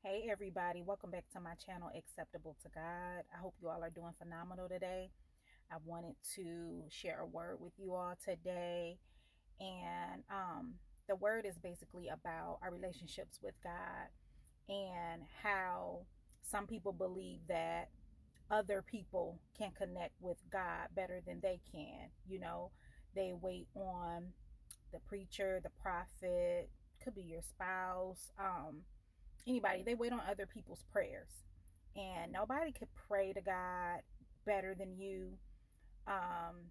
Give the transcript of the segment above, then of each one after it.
Hey everybody, welcome back to my channel, Acceptable to God. I hope you all are doing phenomenal today. I wanted to share a word with you all today. And the word is basically about our relationships with God and how some people believe that other people can connect with God better than they can. They wait on the preacher, the prophet, could be your spouse, anybody. They wait on other people's prayers, and nobody could pray to God better than you. um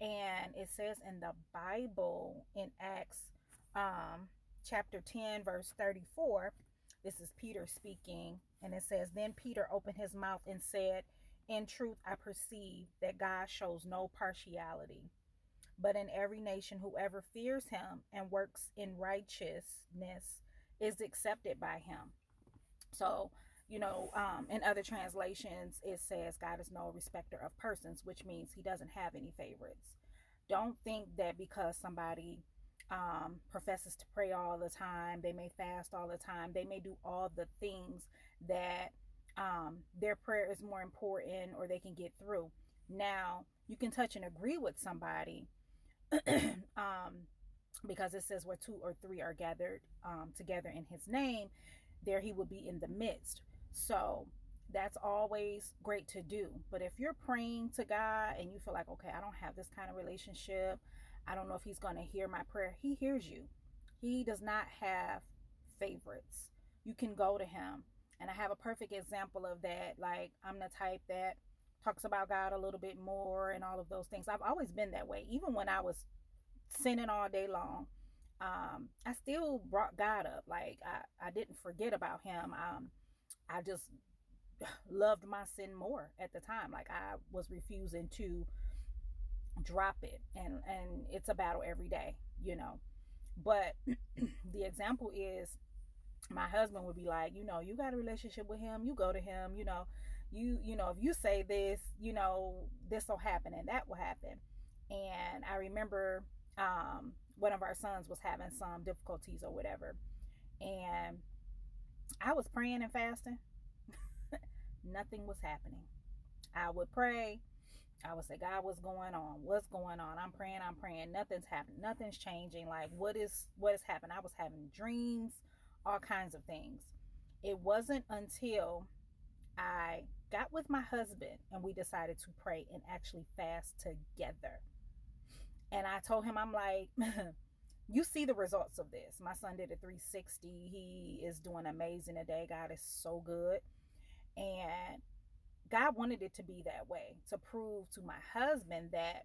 and it says in the Bible in Acts, chapter 10 verse 34, this is Peter speaking, and it says, then Peter opened his mouth and said, in truth I perceive that God shows no partiality, but in every nation whoever fears him and works in righteousness is accepted by him. So, in other translations, it says God is no respecter of persons, which means he doesn't have any favorites. Don't think that because somebody professes to pray all the time, they may fast all the time, they may do all the things that their prayer is more important or they can get through. Now, you can touch and agree with somebody, um, because it says where two or three are gathered together in his name, there he will be in the midst. So that's always great to do. But if you're praying to God and you feel like, okay, I don't have this kind of relationship, I don't know if he's going to hear my prayer, he hears you. He does not have favorites. You can go to him. And I have a perfect example of that. Like, I'm the type that talks about God a little bit more and all of those things. I've always been that way. Even when I was sinning all day long, I still brought God up. Like, I didn't forget about him. I just loved my sin more at the time. Like, I was refusing to drop it, and it's a battle every day. But the example is, my husband would be like, you got a relationship with him, you go to him, if you say this, this will happen and that will happen. And I remember one of our sons was having some difficulties or whatever, and I was praying and fasting. Nothing was happening. I would pray, I would say, God, what's going on? What's going on? I'm praying. Nothing's happening. Nothing's changing. Like, what is happening? I was having dreams, all kinds of things. It wasn't until I got with my husband and we decided to pray and actually fast together. And I told him, I'm like, you see the results of this. My son did a 360. He is doing amazing today. God is so good. And God wanted it to be that way, to prove to my husband that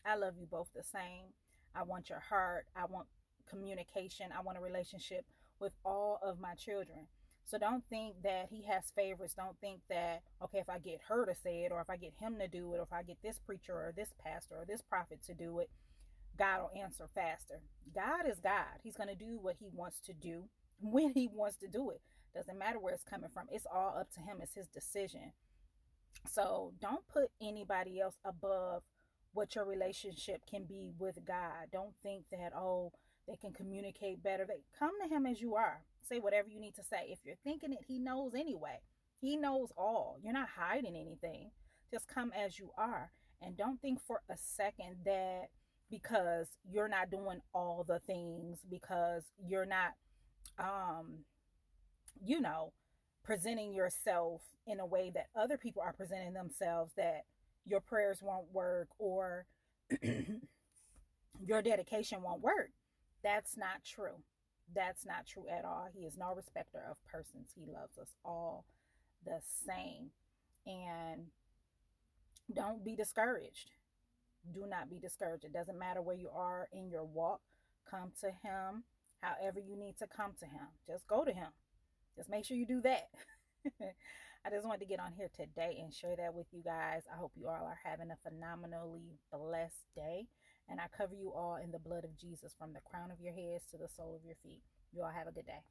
I love you both the same. I want your heart. I want communication. I want a relationship with all of my children. So don't think that he has favorites. Don't think that, okay, if I get her to say it, or if I get him to do it, or if I get this preacher or this pastor or this prophet to do it, God will answer faster. God is God. He's going to do what he wants to do when he wants to do it. Doesn't matter where it's coming from. It's all up to him. It's his decision. So don't put anybody else above what your relationship can be with God. Don't think that, oh, they can communicate better. They come to him as you are. Say whatever you need to say. If you're thinking it, he knows anyway. He knows all. You're not hiding anything. Just come as you are. And don't think for a second that because you're not doing all the things, because you're not um you know, presenting yourself in a way that other people are presenting themselves, that your prayers won't work, or your dedication won't work. That's not true. That's not true at all. He is no respecter of persons. He loves us all the same. And don't be discouraged. Do not be discouraged. It doesn't matter where you are in your walk. Come to him however you need to come to him. Just go to him. Just make sure you do that. I just wanted to get on here today and share that with you guys. I hope you all are having a phenomenally blessed day. And I cover you all in the blood of Jesus, from the crown of your heads to the sole of your feet. You all have a good day.